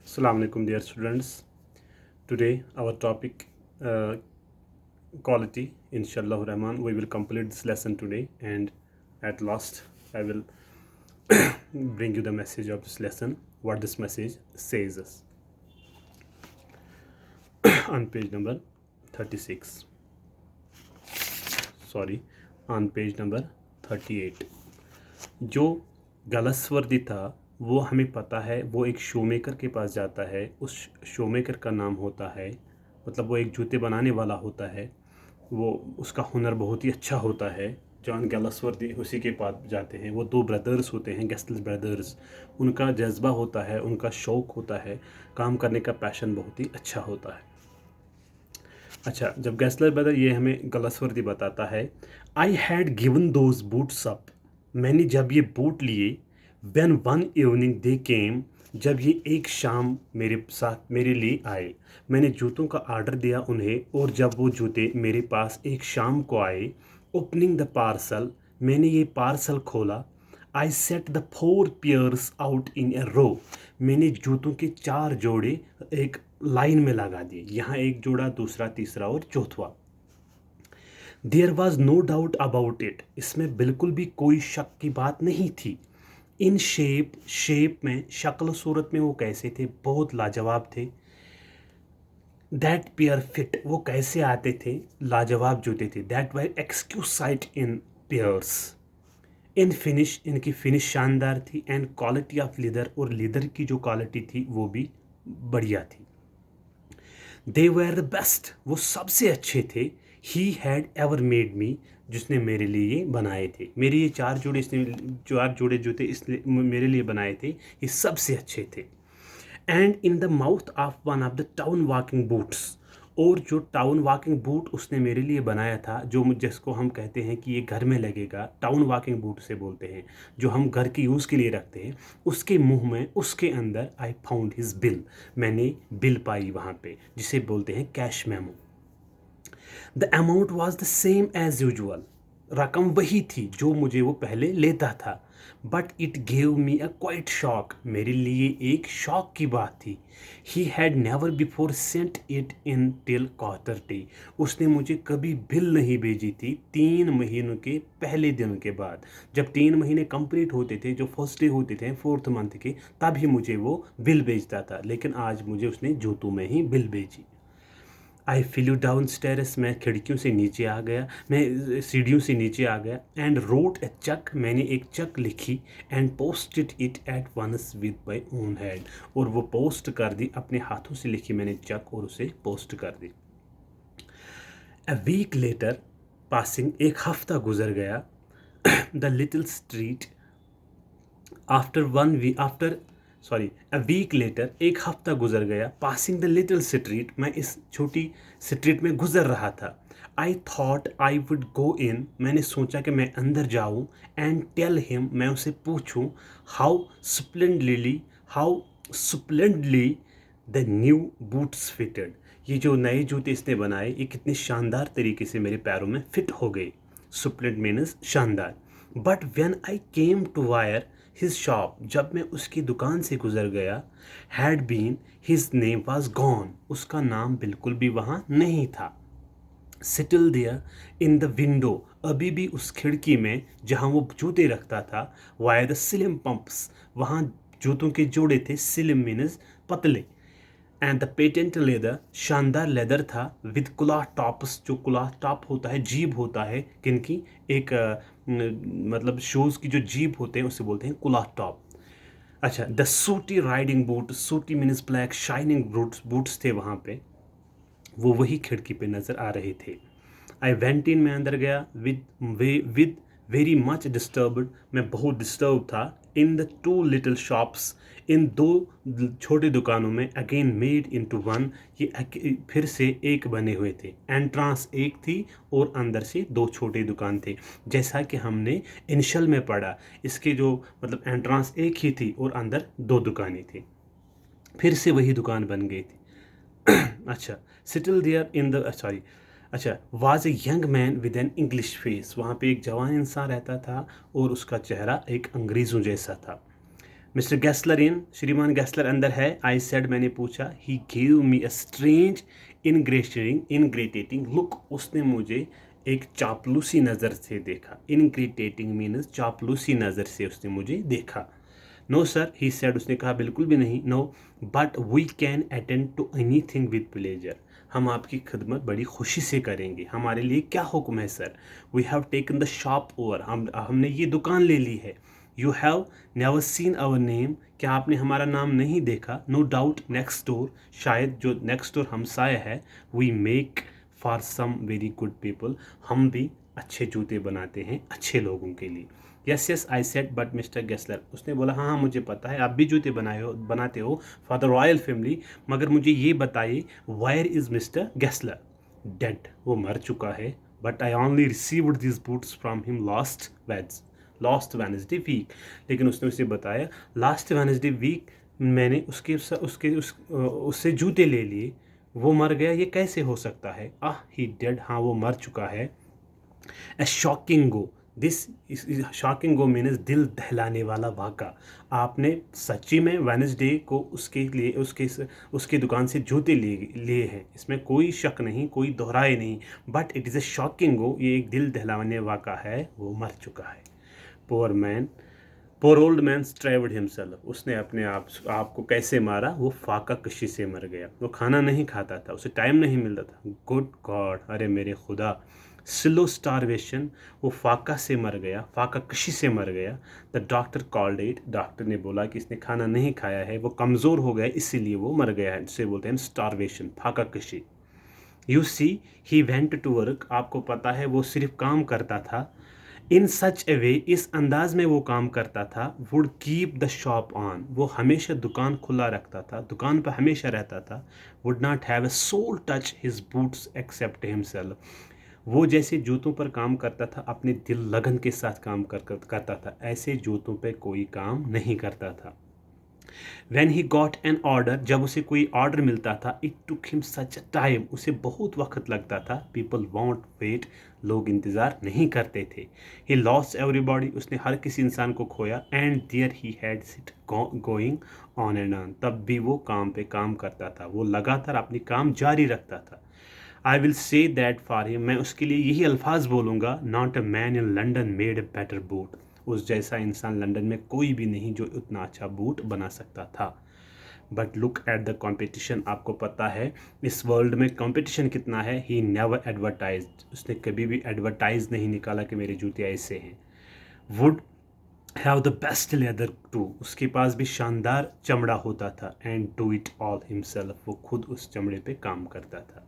Assalamu alaikum, dear students. Today, our topic quality. Inshallah Rahman, we will complete this lesson today, and at last, I will bring you the message of this lesson. What this message says us on page number 36. Sorry, on page number 38. जो गलस्वर्दी था वो हमें पता है, वो एक Shoemaker के पास जाता है। उस शोमेकर का नाम होता है, मतलब वो एक जूते बनाने वाला होता है। वो उसका हुनर बहुत ही अच्छा होता है। जॉन गलस्वर्दी उसी के पास जाते हैं। वो दो ब्रदर्स होते हैं, गेस्टल ब्रदर्स। उनका जज्बा होता है, उनका शौक़ होता है, काम करने का पैशन बहुत ही अच्छा होता है। अच्छा, जब गैसलर ब्रदर ये हमें गलस्वर्दी बताता है, I had given those boots up, मैंने जब ये बूट लिए, व्हेन वन इवनिंग दे केम, जब ये एक शाम मेरे साथ मेरे लिए आए। मैंने जूतों का आर्डर दिया उन्हें, और जब वो जूते मेरे पास एक शाम को आए, ओपनिंग द पार्सल, मैंने ये पार्सल खोला। I set the 4 pairs out in a row, मैंने जूतों के 4 जोड़े एक लाइन में लगा दिए। यहाँ एक जोड़ा, दूसरा, तीसरा और चौथवा। There was no doubt about it, इसमें बिल्कुल भी कोई शक की बात नहीं थी। इन शेप में, शक्ल सूरत में वो कैसे थे, बहुत लाजवाब थे। दैट पेयर फिट, वो कैसे आते थे, लाजवाब जूते थे। That were exquisite in pairs. In finish, इनकी फिनिश शानदार थी। एंड क्वालिटी ऑफ लेदर, और लेदर की जो क्वालिटी थी वो भी बढ़िया थी। दे वर द बेस्ट, वो सबसे अच्छे थे। He had ever made me, जिसने मेरे लिए बनाए थे। मेरे ये 4 जोड़े इसने, 4 जोड़े जूते इसने मेरे लिए बनाए थे, ये सबसे अच्छे थे। And in the mouth of one of the town walking boots, और जो टाउन वॉकिंग बूट उसने मेरे लिए बनाया था, जो जिसको हम कहते हैं कि ये घर में लगेगा, टाउन वॉकिंग बूट से बोलते हैं, जो हम घर के यूज़ के लिए रखते हैं, उसके मुंह में, उसके अंदर आई फाउंड हिज बिल, मैंने बिल पाई वहाँ पे, जिसे बोलते हैं cash memo. The amount was the same as usual, रकम वही थी जो मुझे वो पहले लेता था। But it gave me a quite shock, मेरे लिए एक शॉक की बात थी। He had never before sent it in till quarter day, उसने मुझे कभी बिल नहीं भेजी थी 3 महीनों के पहले दिन के बाद। जब 3 महीने कंप्लीट होते थे, जो फर्स्ट डे होते थे 4th मंथ के, तब ही मुझे वो बिल भेजता था। लेकिन आज मुझे उसने जूतों में ही बिल भेजी। आई फिल्यू डाउन स्टेयर्स, मैं खिड़कियों से नीचे आ गया, मैं सीढ़ियों से नीचे आ गया। एंड रोट ए चक, मैंने एक चक लिखी। And posted it at once with my own hand, और वो पोस्ट कर दी, अपने हाथों से लिखी मैंने चक और उसे पोस्ट कर दी। अ वीक लेटर पासिंग, एक हफ्ता गुजर गया। The little street a week later, एक हफ्ता गुजर गया। पासिंग द लिटिल स्ट्रीट, मैं इस छोटी स्ट्रीट में गुजर रहा था। I thought I would go इन, मैंने सोचा कि मैं अंदर जाऊँ। एंड टेल हिम, मैं उसे पूछूँ, how splendidly the new boots fitted, ये जो नए जूते इसने बनाए, ये कितने शानदार तरीके से मेरे पैरों में फिट हो गए। स्प्लेंड मीन्स शानदार। But when I came to where his shop, जब मैं उसकी दुकान से गुजर गया, had been, his name was gone, उसका नाम बिल्कुल भी वहाँ नहीं था। Still there in the window, अभी भी उस खिड़की में जहाँ वो जूते रखता था, वायर द सिलिम पंप्स, वहाँ जूतों के जोड़े थे। सिलिम मीनस पतले। एंड द पेटेंट लेदर, शानदार लेदर था। विद क्लॉथ टॉप्स, जो क्लॉथ टॉप होता है, जीभ होता है किनकी, एक मतलब शूज़ की जो जीभ होते हैं उसे बोलते हैं क्लॉथ टॉप। अच्छा, द सूटी राइडिंग बूट, सूटी मीन्स ब्लैक, शाइनिंग बूट्स थे वहाँ पे, वो वही खिड़की पे नज़र आ रहे थे। आई वेंट इन, मैं अंदर गया। विद वेरी मच डिस्टर्ब्ड, मैं बहुत डिस्टर्ब था। In the 2 little shops, in 2 छोटी दुकानों में। Again made into one, ये फिर से एक बने हुए थे। एंट्रांस एक थी और अंदर से 2 छोटे दुकान थे, जैसा कि हमने इनिशियल में पढ़ा। इसके जो मतलब एंट्रांस एक ही थी और अंदर 2 दुकानें थी, फिर से वही दुकान बन गई थी। अच्छा, सिटिल देयर इन द सॉरी अच्छा, was a young man with an English face, वहाँ पे एक जवान इंसान रहता था और उसका चेहरा एक अंग्रेज़ों जैसा था। मिस्टर गैसलर इन, श्रीमान गैसलर अंदर है। आई सेड, मैंने पूछा। He gave me a strange ingratiating look, उसने मुझे एक चापलूसी नज़र से देखा। इनग्रेटेटिंग मीन्स चापलूसी नज़र से उसने मुझे देखा। नो सर, ही सेड, उसने कहा बिल्कुल भी नहीं। No but we can attend to any thing with pleasure, हम आपकी खिदमत बड़ी खुशी से करेंगे, हमारे लिए क्या हुक्म है sir. We have taken the shop over, हमने ये दुकान ले ली है। You have never seen our name, क्या आपने हमारा नाम नहीं देखा। नो डाउट नेक्स्ट डोर, शायद जो नेक्स्ट डोर हमसाया है। We make for some very good people, हम भी अच्छे जूते बनाते हैं अच्छे लोगों के लिए। Yes yes I said, but mister Gessler, उसने बोला हाँ हाँ मुझे पता है, आप भी जूते बनाते हो फॉर द रॉयल फैमिली, मगर मुझे ये बताइए where is mister Gessler. Dead, वो मर चुका है। But I only received this boots from him last Wednesday week, लेकिन उसने उसे बताया लास्ट वेडनेसडे वीक मैंने उससे जूते ले लिए, वो मर गया, ये कैसे हो सकता है। ही डेड, हाँ वो मर चुका है। A shocking go, this shocking go means दिल दहलाने वाला वाक़ा। आपने सच्ची में वेडनेसडे को उसके लिए उसकी दुकान से जूते लिए हैं, इसमें कोई शक नहीं, कोई दोहराए नहीं। But it is a shocking go, ये एक दिल दहलाने वाक़ा है, वो मर चुका है। पोर ओल्ड मैन स्ट्रेव्ड हिमसेल्फ, उसने अपने आप को कैसे मारा, वो फाका कशी से मर गया। वो खाना नहीं खाता था, उसे टाइम नहीं मिलता था। गुड गॉड, अरे मेरे खुदा। स्लो स्टारवेशन, वो फाका से मर गया, फाका कशी से मर गया। The doctor called it, doctor ने बोला कि इसने खाना नहीं खाया है, वो कमज़ोर हो गया, इसीलिए वो मर गया है, जिसे बोलते हैं स्टारवेशन, फाका कशी। You see he went to work, आपको पता है वो सिर्फ काम करता था। इन सच ए वे, इस अंदाज में वो काम करता था। Would keep the shop on, वो हमेशा दुकान खुला रखता था, दुकान पर हमेशा रहता था। Would not have a soul touch his boots except himself, वो जैसे जूतों पर काम करता था अपने दिल लगन के साथ काम करता था, ऐसे जूतों पे कोई काम नहीं करता था। When he got an order, जब उसे कोई ऑर्डर मिलता था, it took him such a time, उसे बहुत वक्त लगता था। People won't wait, लोग इंतज़ार नहीं करते थे। He lost everybody, उसने हर किसी इंसान को खोया। And there he had it going on and on, तब भी वो काम पे काम करता था, वो लगातार अपनी काम जारी रखता था। I will say that for him, मैं उसके लिए यही अल्फाज बोलूँगा। Not a man in London made a better boot, उस जैसा इंसान लंदन में कोई भी नहीं जो उतना अच्छा बूट बना सकता था। But look at the competition, आपको पता है इस वर्ल्ड में कंपटीशन कितना है। ही नेवर एडवर्टाइज, उसने कभी भी एडवर्टाइज नहीं निकाला कि मेरे जूते ऐसे हैं। Would have the best leather too, उसके पास भी शानदार चमड़ा होता था। And do it all himself, वो खुद उस चमड़े पे काम करता था।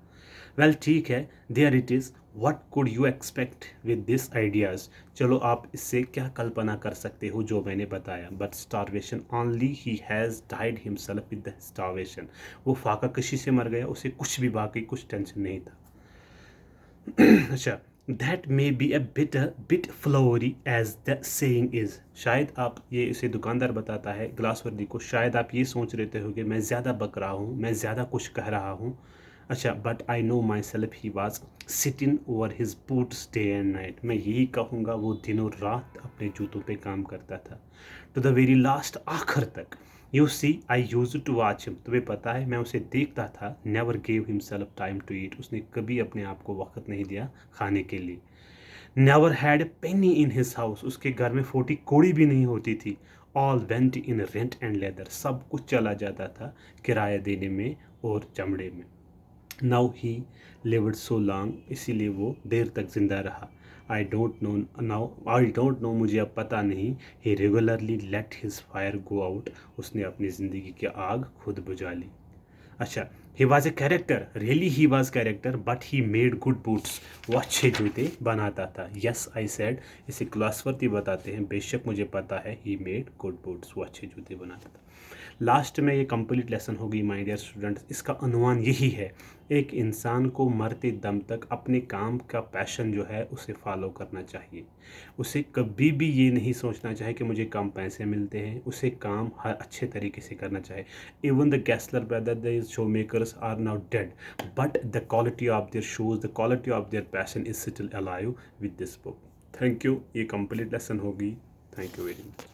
वेल ठीक है, there it is, what could you expect with this ideas, चलो आप इससे क्या कल्पना कर सकते हो जो मैंने बताया। But starvation only, he has died himself with the starvation, वो फाका कशी से मर गया, उसे कुछ भी बाकी कुछ टेंशन नहीं था। अच्छा, that may be a bit flowery as the saying is, शायद आप ये, इसे दुकानदार बताता है ग्लासवर्दी को, शायद आप ये सोच रहे हो कि मैं ज़्यादा बक रहा हूँ, मैं ज़्यादा कुछ कह रहा हूँ। अच्छा, but I know my self he was sitting over his boots day and night, मैं यही कहूँगा वो दिनों रात अपने जूतों पे काम करता था। टू द वेरी लास्ट, आखिर तक। You see I use to watch him, तुम्हें पता है मैं उसे देखता था। Never gave himself time to eat, उसने कभी अपने आप को वक्त नहीं दिया खाने के लिए। Never had Penney in his house, उसके घर में 40 कौड़ी भी नहीं होती थी। All went in rent and leather, सब कुछ चला जाता था किराया देने में और चमड़े में। Now he lived so long, इसीलिए वो देर तक जिंदा रहा। आई डोंट नो, मुझे अब पता नहीं। He regularly let his fire go out, उसने अपनी ज़िंदगी की आग खुद बुझा ली। अच्छा, he was a character, really he was character, but he made good boots, वो अच्छे जूते बनाता था। यस आई सेड, इसे क्लासवर्ती बताते हैं, बेशक मुझे पता है, ही मेड गुड बूट्स, वो अच्छे जूते बनाता था। लास्ट में ये कंप्लीट लेसन होगी माय डियर स्टूडेंट्स, इसका अनुमान यही है, एक इंसान को मरते दम तक अपने काम का पैशन जो है उसे फॉलो करना चाहिए। उसे कभी भी ये नहीं सोचना चाहिए कि मुझे कम पैसे मिलते हैं, उसे काम हर अच्छे तरीके से करना चाहिए। Even the Gessler brother, the show makers are now dead, but the quality of their shows, the quality of their passion is still alive with this book. Thank you, ये कंप्लीट लेसन होगी। Thank you very much.